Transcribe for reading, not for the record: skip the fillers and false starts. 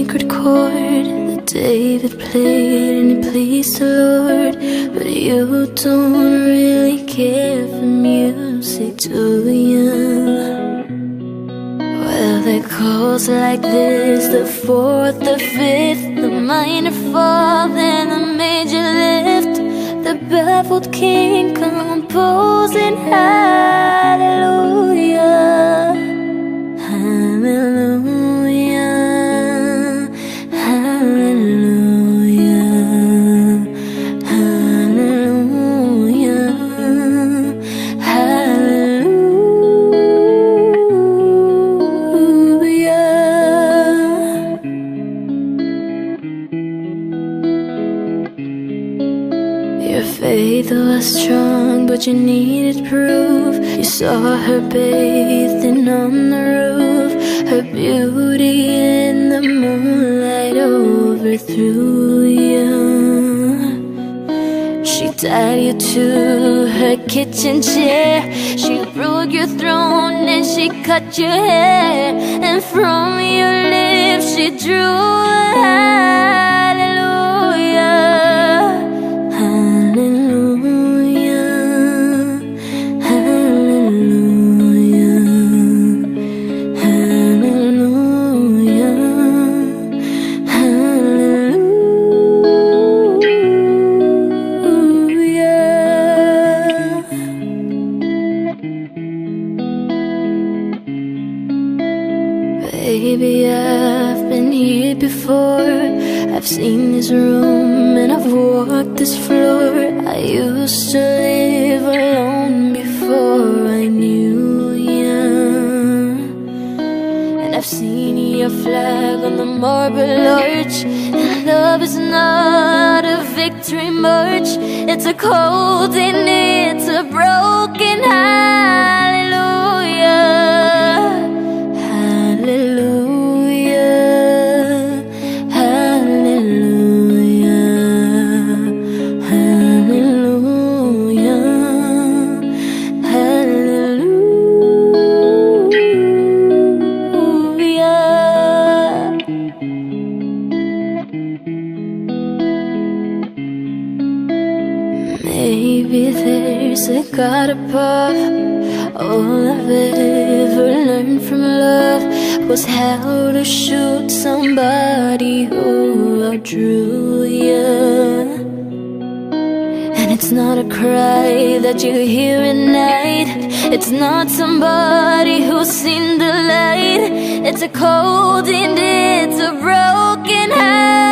sacred chord that David played and he pleased the Lord. But you don't really care for music, do you? Well, there chords like this, the fourth, the fifth, the minor fall, then the major lift, the baffled king composing hallelujah, hallelujah, hallelujah, hallelujah, Your faith was strong, but you needed proof. You saw her bathing on the roof, her beauty in the moonlight overthrew you. She tied you to her kitchen chair, she broke your throne and she cut your hair, and from your lips she drew a hallelujah. Baby, I've been here before. I've seen this room and I've walked this floor. I used to live alone before I knew you, and I've seen your flag on the marble arch. And love is not a victory march, it's a cold and it's a broken hallelujah. Maybe there's a God above. All I've ever learned from love was how to shoot somebody who outdrew you. And it's not a cry that you hear at night, it's not somebody who's seen the light, it's a cold and it's a broken heart.